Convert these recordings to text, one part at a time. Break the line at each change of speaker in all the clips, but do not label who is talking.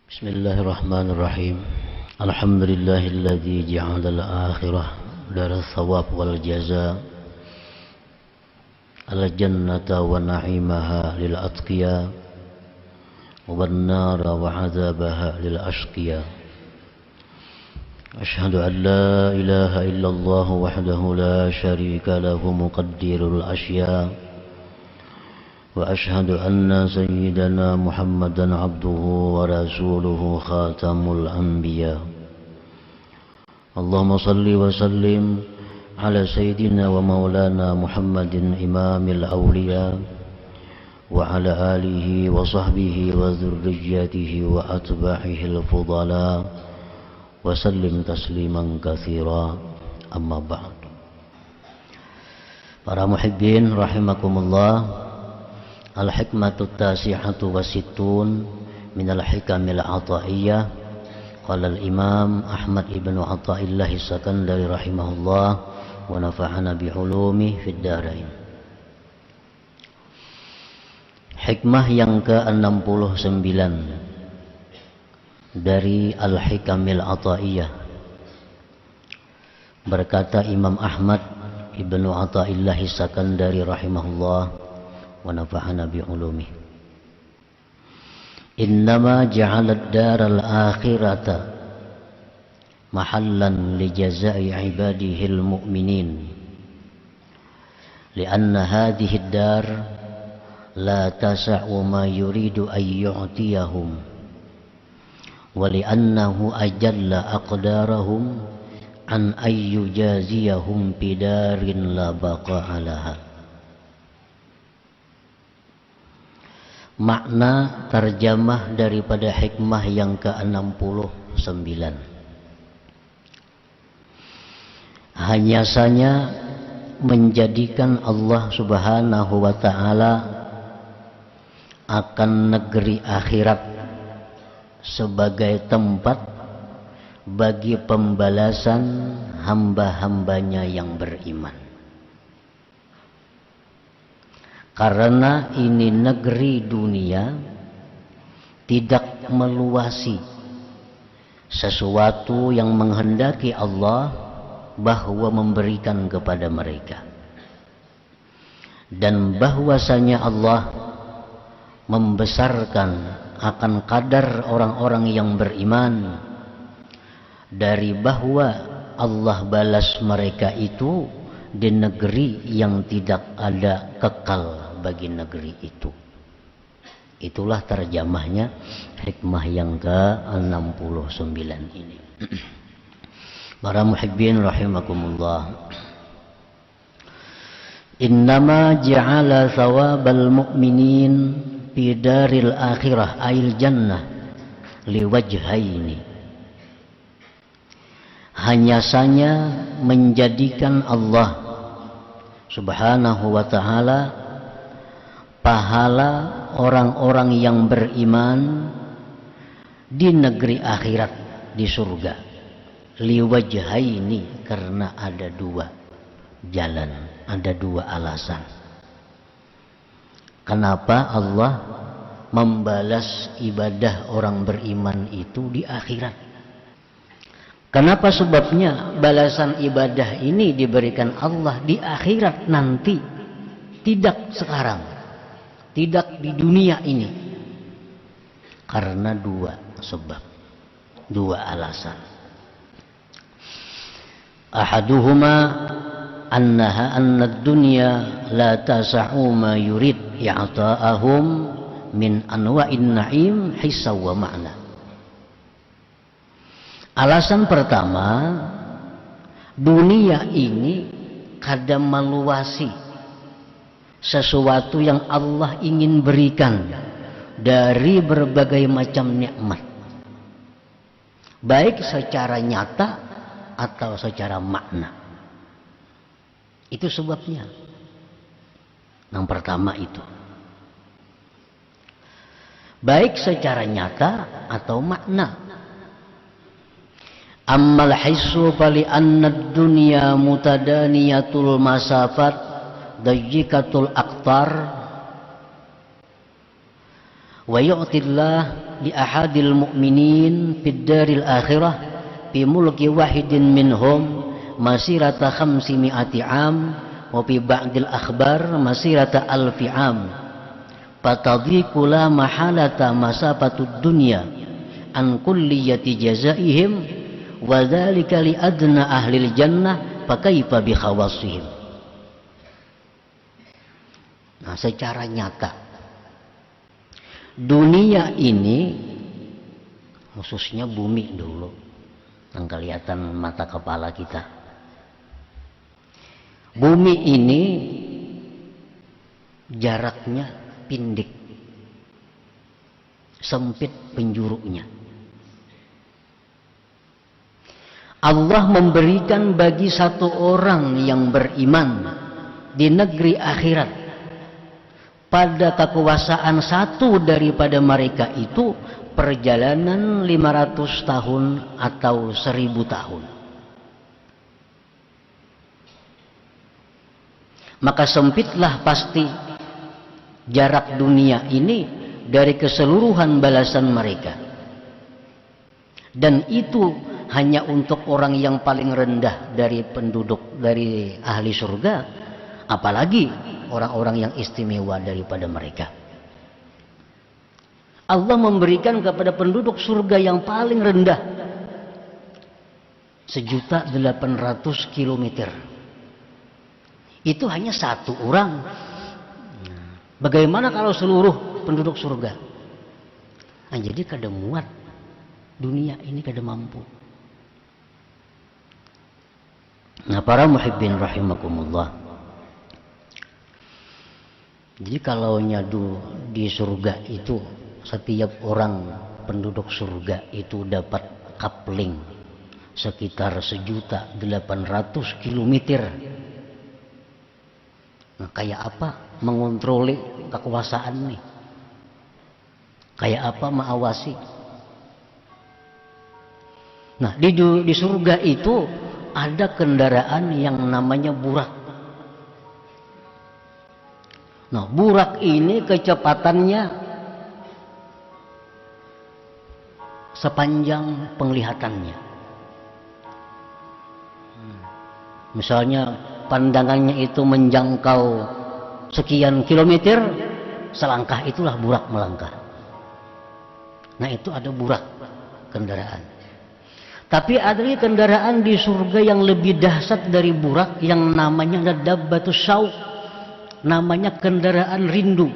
Bismillahirrahmanirrahim. Alhamdulillahilladzi ja'ala al-akhirah daral thawab wal jaza al-jannata wa na'imaha lil atqiya wan nara wa 'adzabaha lil ashqiya. Asyhadu an la ilaha illallah wahdahu la syarika lahu muqaddirul asya. وأشهد أن سيدنا محمدا عبده ورسوله خاتم الأنبياء. اللهم صل وسلم على سيدنا ومولانا محمد إمام الأولياء وعلى آله وصحبه وذريته وأتباعه الفضلاء وسلم تسليما كثيرا. أما بعد. Para muhibbin rahimakumullah. Al-hikmatu tasihatu wasittun minal hikamil ataiyah. Qala al-imam Ahmad ibn Athaillah As-Sakandari rahimahullah wa nafa'ana bi'ulumi fid darain. Hikmah yang ke-69 dari Al-Hikamil Ataiyah. Berkata Imam Ahmad ibn Athaillah As-Sakandari rahimahullah wa nafa'ana bi'ulumi. Innama ja'ala ad-daral akhirata mahallan li jazaa'i ibadihil mu'minin. Lianna hadhihi ad-dar la tasa'u ma yuridu an yu'tiyahum. Wa li'annahu ajalla aqdarahum an ayyujaziyahum bidarin la baqa'a laha. Makna terjemah daripada hikmah yang ke-69. Hanya saja menjadikan Allah Subhanahu wa ta'ala akan negeri akhirat sebagai tempat bagi pembalasan hamba-hambanya yang beriman. Karena ini negeri dunia tidak meluasi sesuatu yang menghendaki Allah bahwa memberikan kepada mereka. Dan bahwasanya Allah membesarkan akan kadar orang-orang yang beriman dari bahwa Allah balas mereka itu di negeri yang tidak ada kekal bagi negeri itu. Itulah terjemahnya hikmah yang ke-69 ini. Para muhibbin rahimakumullah. Innama ja'ala thawabal mu'minin fi daril akhirah ail jannah liwajhaini. Hanya saja menjadikan Allah Subhanahu wa ta'ala pahala orang-orang yang beriman di negeri akhirat, di surga. Liwajhaini, karena ada dua jalan, ada dua alasan. Kenapa Allah membalas ibadah orang beriman itu di akhirat? Kenapa sebabnya balasan ibadah ini diberikan Allah di akhirat nanti, tidak sekarang, tidak di dunia ini? Karena dua sebab, dua alasan. Ahaduhuma anna ad-dunya la tasa'u ma yurid i'ta'ahum min anwa'in na'im hissaw wa ma'na. Alasan pertama, dunia ini kadang meluasi sesuatu yang Allah ingin berikan dari berbagai macam nikmat, baik secara nyata atau secara makna. Itu sebabnya. Yang pertama itu, baik secara nyata atau makna. Ammal hissu fali anna dunya mutadaniyatul masafat dayyikatul aqtar wa yu'tillah li ahadil mu'minin fid daril akhirah fi mulki wahidin minhum masirata 500 am wa fi ba'dil akhbar masirata 1000 am fatadhiqu la mahalata masafatud dunya an kulliyati jazaihim wa dzalika li adna ahlil jannah fa kaifa bi khawasihim. Nah, secara nyata dunia ini, khususnya bumi dulu yang kelihatan mata kepala kita, bumi ini jaraknya pendek, sempit penjuruknya. Allah memberikan bagi satu orang yang beriman di negeri akhirat, pada kekuasaan satu daripada mereka itu perjalanan 500 tahun atau 1000 tahun. Maka sempitlah pasti jarak dunia ini dari keseluruhan balasan mereka. Dan itu hanya untuk orang yang paling rendah dari penduduk, dari ahli surga, apalagi orang-orang yang istimewa daripada mereka. Allah memberikan kepada penduduk surga yang paling rendah 1.800.000 kilometer. Itu hanya satu orang. Bagaimana kalau seluruh penduduk surga? Nah, jadi kada muat dunia ini, kada mampu. Nah, para muhibbin rahimakumullah, jadi kalau nyadu di surga itu setiap orang penduduk surga itu dapat kapling sekitar 1.800.000 kilometer. Nah, kayak apa mengontroli kekuasaan nih? Kayak apa mengawasi? Nah, di surga itu ada kendaraan yang namanya burak. Nah, burak ini kecepatannya sepanjang penglihatannya. Misalnya pandangannya itu menjangkau sekian kilometer, selangkah itulah burak melangkah. Nah, itu ada burak kendaraan. Tapi ada kendaraan di surga yang lebih dahsyat dari burak, yang namanya dabbatus syauq, namanya kendaraan rindu.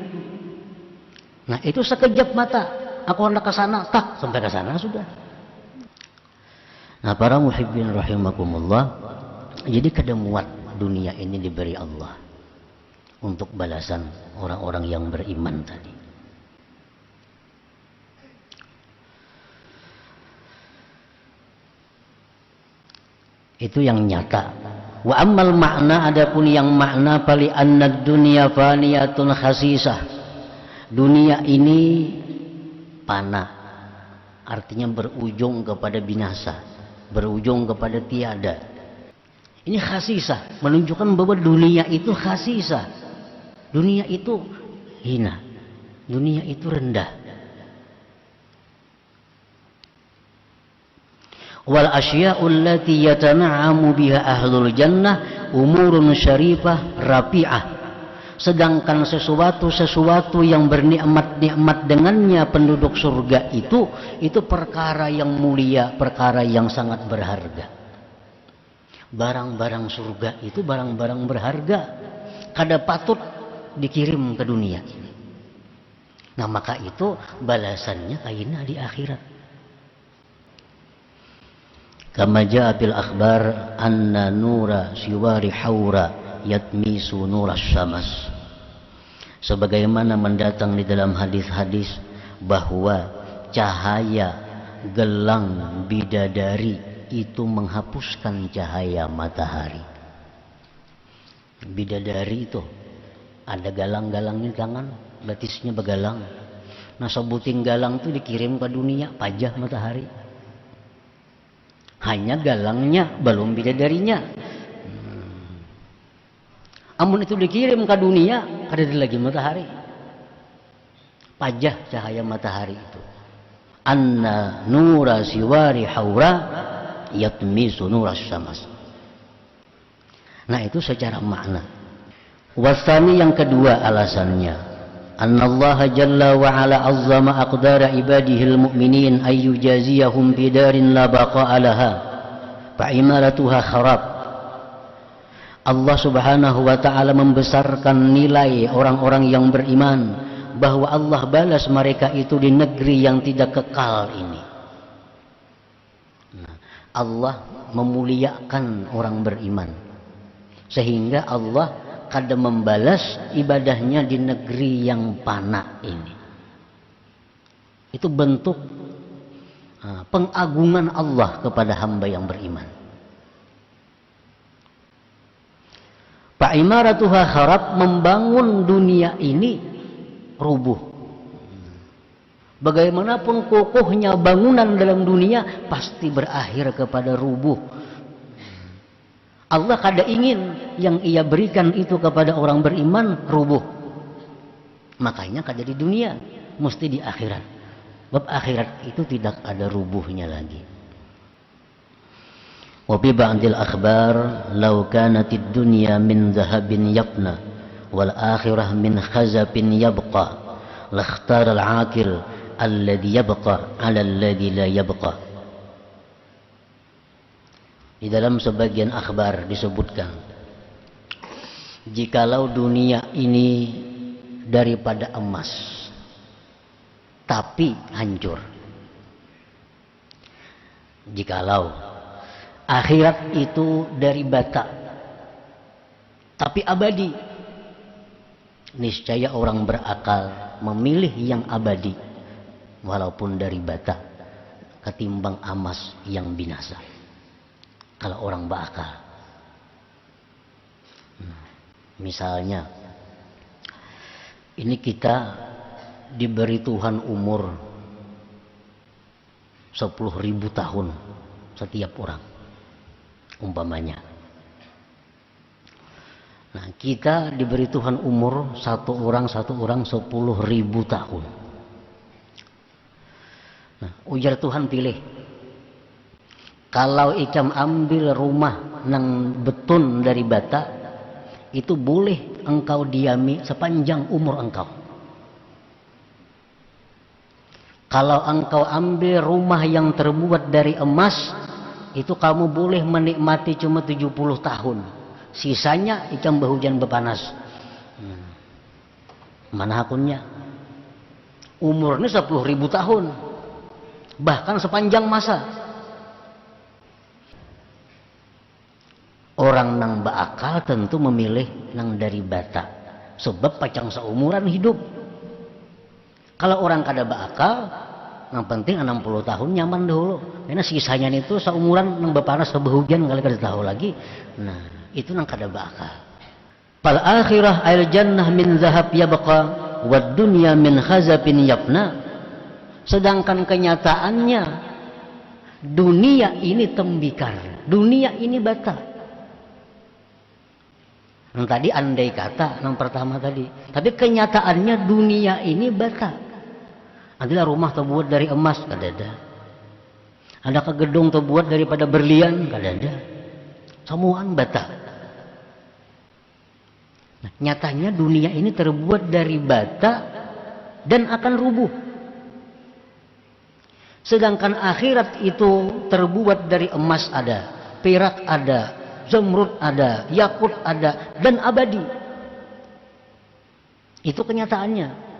Nah, itu sekejap mata, aku hendak ke sana, tak sampai ke sana sudah. Nah, para muhibbin rahimakumullah, jadi kada muat dunia ini diberi Allah untuk balasan orang-orang yang beriman tadi. Itu yang nyata. Wa ammal makna, adapun yang makna, fali annad dunya faniyatun khasisah. Dunia ini panah, artinya berujung kepada binasa, berujung kepada tiada. Ini khasisah, menunjukkan bahwa dunia itu khasisah. Dunia itu hina, dunia itu rendah. Wal asya'u allati yatana'amu biha ahlul jannah umurun syarifah rafi'ah. Sedangkan sesuatu yang bernikmat-nikmat dengannya penduduk surga itu perkara yang mulia, perkara yang sangat berharga. Barang-barang surga itu barang-barang berharga, kada patut dikirim ke dunia ini. Nah, maka itu balasannya kaina di akhirat. Kama jaa bil akhbar anna nura siwari haura yatmisu nuras syams. Sebagaimana mendatang di dalam hadis-hadis bahwa cahaya gelang bidadari itu menghapuskan cahaya matahari. Bidadari itu ada galang-galangnya tangan, batisnya begalang. Nah, sebuting galang itu dikirim ke dunia, pajah matahari. Hanya galangnya, belum bidadarinya. Amun itu dikirim ke dunia, ada lagi matahari. Pajah cahaya matahari itu. anna nura siwari haura yatmisu nuras syams. Nah itu secara makna. Wasani yang kedua alasannya, annallaha jalla wa ala azzama aqdara ibadihil mu'minin ayyujaziyahum bidarin la baqa'a laha fa'imaratuha kharab. Allah subhanahu wa ta'ala membesarkan nilai orang-orang yang beriman, bahwa Allah balas mereka itu di negeri yang tidak kekal ini. Nah, Allah memuliakan orang beriman, sehingga Allah kadang membalas ibadahnya di negeri yang fana ini. Itu bentuk pengagungan Allah kepada hamba yang beriman. Fa'imaratuha kharab, membangun dunia ini rubuh. Bagaimanapun kokohnya bangunan dalam dunia pasti berakhir kepada rubuh. Allah kada ingin yang ia berikan itu kepada orang beriman rubuh. Makanya kada di dunia, mesti di akhirat. Sebab akhirat itu tidak ada rubuhnya lagi. Wa bi ba'dil akhbar law kanatid dunya min dhahabin yafna wal akhirah min khazabin yabqa lakhtara al-aqil alladhi yabqa 'ala alladhi la yabqa. Di dalam sebagian akhbar disebutkan, jikalau dunia ini daripada emas tapi hancur, jikalau akhirat itu dari bata tapi abadi, niscaya orang berakal memilih yang abadi walaupun dari bata ketimbang emas yang binasa. Kalau orang berakal, misalnya ini kita diberi Tuhan umur 10.000 tahun setiap orang umpamanya. Nah, kita diberi Tuhan umur satu orang 10.000 tahun. Nah, ujar Tuhan pilih. Kalau ikam ambil rumah nang betun dari bata, itu boleh engkau diami sepanjang umur engkau. Kalau engkau ambil rumah yang terbuat dari emas, itu kamu boleh menikmati cuma 70 tahun. Sisanya ikam berhujan berpanas. Mana hakunnya? Umurnya 10.000 tahun. Bahkan sepanjang masa. Orang nang beakal tentu memilih nang dari bata, sebab pacang seumuran hidup. Kalau orang kada beakal, yang penting 60 tahun nyaman dulu. Karena sisanya itu seumuran nang berpanas sebehujan kali kada tahu lagi. Nah, itu nang kada beakal. Fal akhirah al jannah min zahab yabqa wad dunya min khazabin yafna. Sedangkan kenyataannya dunia ini tembikar, dunia ini bata. Yang tadi andai kata, yang pertama tadi. Tapi kenyataannya dunia ini bata. Adalah rumah terbuat dari emas, kada ada. Adakah gedung terbuat daripada berlian, kada ada. Semuaan bata. Nah, nyatanya dunia ini terbuat dari bata dan akan rubuh. Sedangkan akhirat itu terbuat dari emas ada, perak ada, zamrud ada, yakut ada, dan abadi. Itu kenyataannya.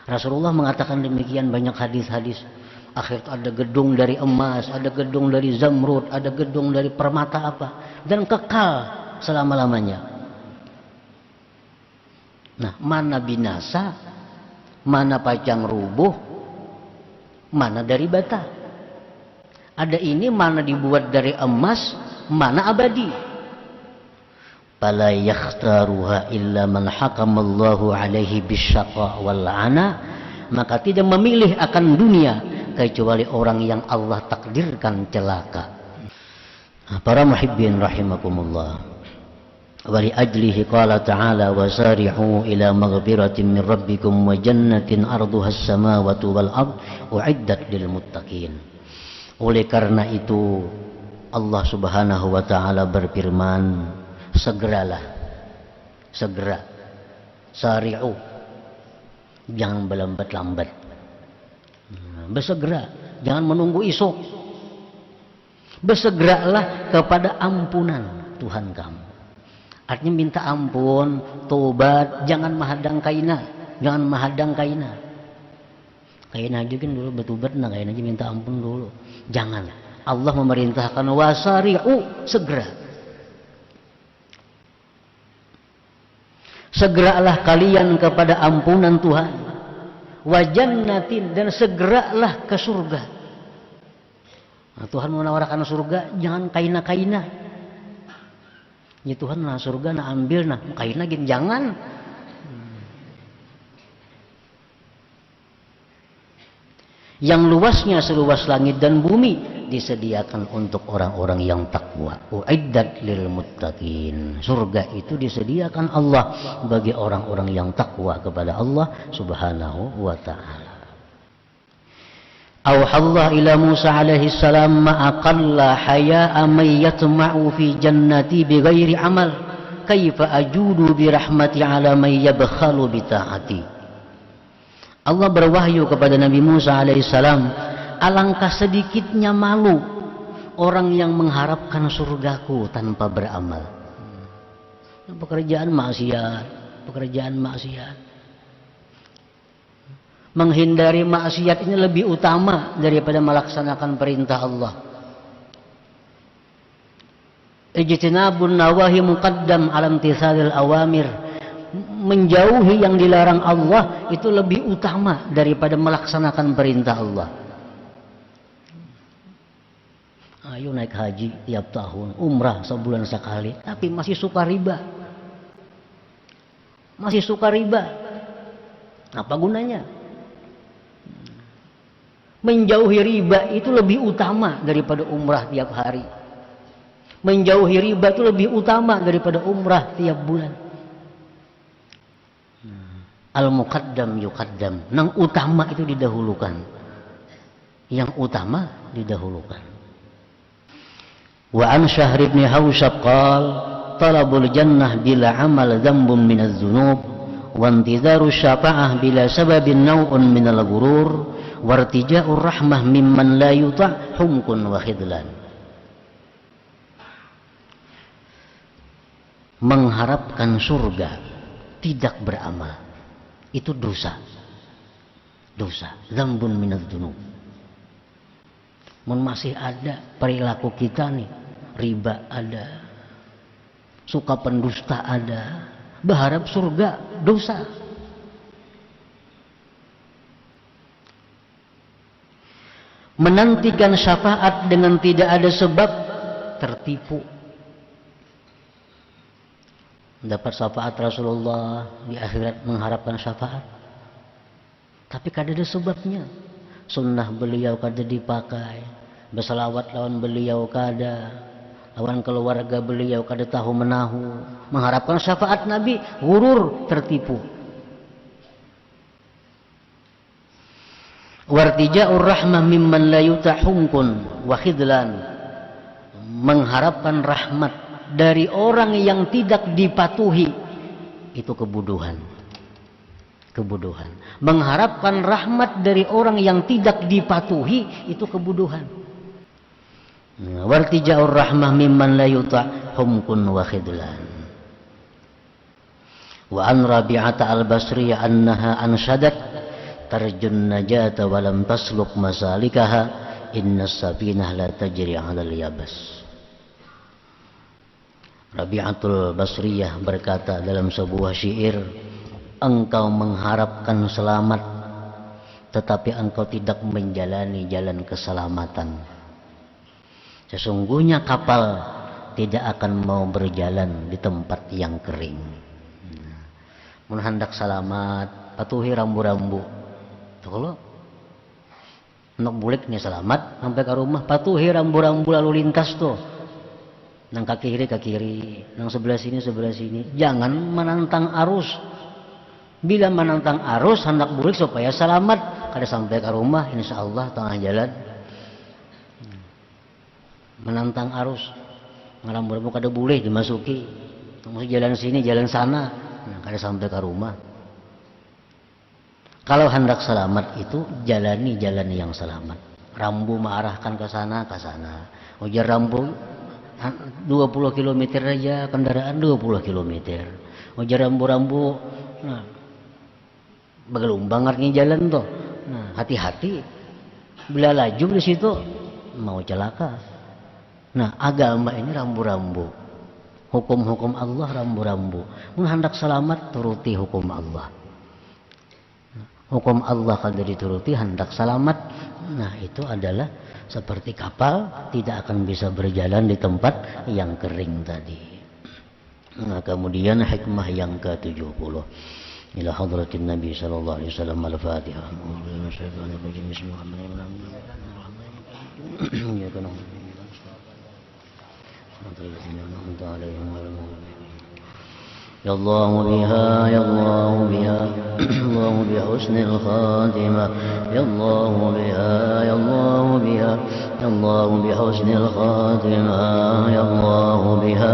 Rasulullah mengatakan demikian, banyak hadis-hadis. Akhirat ada gedung dari emas, ada gedung dari zamrud, ada gedung dari permata apa, dan kekal selama-lamanya. Nah, mana binasa, mana pacang rubuh, mana dari bata. Ada ini mana dibuat dari emas, mana abadi. Fala yakhtaruha illa man hakamallahu alaihi bisyaqa wal ana. Maka tidak memilih akan dunia kecuali orang yang Allah takdirkan celaka. Para muhibbin rahimakumullah. Wa li ajlihi qala ta'ala wasari'u ila maghfiratin min rabbikum wa jannatin arduha as-samawati wal ard u'iddat lil muttaqin. Oleh karena itu Allah Subhanahu wa taala berfirman, segera, sari'u, jangan berlambat-lambat, bersegera, jangan menunggu esok, bersegeralah kepada ampunan Tuhan kamu. Artinya minta ampun, tobat, jangan mahadang kaina. Kaina aja kan dulu bertobat, nah kaina aja minta ampun dulu. Jangan. Allah memerintahkan wasari'u, segera. Segeralah kalian kepada ampunan Tuhan. Wa jannatin, dan segeralah ke surga. Nah, Tuhan menawarkan surga, jangan kaina-kaina. Ya Tuhan, nah surga nah ambil, nah kaina gin jangan. Yang luasnya seluas langit dan bumi disediakan untuk orang-orang yang takwa. Uiddat lil muttaqin. Surga itu disediakan Allah bagi orang-orang yang takwa kepada Allah Subhanahu wa taala. Auhallah ila Musa alaihi salam ma'aqalla haya'a may yatma'u fi jannati bighairi amal kaifa ajudu bi rahmati ala may yabkhalu bi ta'ati. Allah berwahyu kepada Nabi Musa alaihi salam, alangkah sedikitnya malu orang yang mengharapkan surgaku tanpa beramal. Pekerjaan maksiat. Menghindari maksiat ini lebih utama daripada melaksanakan perintah Allah. Ijtinabun nawahi muqaddam ala imtithalil awamir. Menjauhi yang dilarang Allah itu lebih utama daripada melaksanakan perintah Allah. Ayo naik haji tiap tahun, umrah sebulan sekali, tapi masih suka riba. Apa gunanya? Menjauhi riba itu lebih utama daripada umrah tiap hari. Menjauhi riba itu lebih utama daripada umrah tiap bulan. Al-muqaddam yuqaddam. Yang utama itu didahulukan. Wa an Syahr ibn Hawshab qala talabul jannah bila amal dzambun minaz dzunub wa intizaru syafa'ah bila sababin naw'un minal ghurur wartija'ur rahmah mimman la yuta' humkun wa khidlan. Mengharapkan surga tidak beramal itu dosa, dzambun minadz dzunub. Masih ada perilaku kita nih, riba ada, suka pendusta ada, berharap surga dosa. Menantikan syafaat dengan tidak ada sebab tertipu. Dapat syafaat Rasulullah di akhirat, mengharapkan syafaat, tapi kada ada sebabnya. Sunnah beliau kada dipakai, berselawat lawan beliau kada, lawan keluarga beliau kada tahu menahu, mengharapkan syafaat Nabi, gurur, tertipu. Wartija'ur rahmah mimman la yutahumkun wa khidlan. Mengharapkan rahmat dari orang yang tidak dipatuhi itu kebodohan. Mengharapkan rahmat dari orang yang tidak dipatuhi itu kebodohan. Wartija'ur rahmah mimman la yutahumkun wa khidlan. Wa an Rabi'ata al-Basriyah annaha anshadat tarjun najata walam tasluk masalikaha innas safinah la tajri 'alal yabas. Rabi'atul Basriyah berkata dalam sebuah syair, engkau mengharapkan selamat tetapi engkau tidak menjalani jalan keselamatan. Sesungguhnya kapal tidak akan mau berjalan di tempat yang kering. Mun hendak selamat patuhi rambu-rambu. Kalau nak bulik nih selamat sampai ke rumah, patuhi rambu-rambu lalu lintas tuh. Nang ke kiri, nang sebelah sini. Jangan menantang arus. Bila menantang arus, hendak burik supaya selamat. Kada sampai ke rumah, insya Allah tengah jalan. Menantang arus. Ngerambu-rambu kada boleh dimasuki. Masuk jalan sini, jalan sana. Nah, kada sampai ke rumah. Kalau hendak selamat itu, jalani yang selamat. Rambu mengarahkan ke sana. Ujar rambu 20 km aja, kendaraan 20 km. Ujar rambu-rambu, nah, bergelombang artinya jalan tuh. Nah, hati-hati. Bila laju di situ mau celaka. Nah, agama ini rambu-rambu. Hukum-hukum Allah rambu-rambu. Mun hendak selamat turuti hukum Allah. Hukum Allah kalau dituruti hendak selamat. Nah, itu adalah seperti kapal tidak akan bisa berjalan di tempat yang kering tadi. Nah, kemudian hikmah yang ke-70. Ila hadratin Nabi sallallahu alaihi wasallam al-Fatihah. يا الله بها يا الله بها الله بحسن الخاتمة يا الله بها يا الله بها يا الله بحسن الخاتمة يا الله بها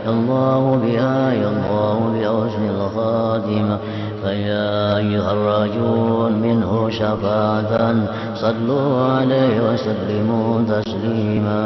يا الله بها يا الله بحسن الخاتمة فيا أيها الراجون منه شفاعة صلوا عليه وسلموا تسليما.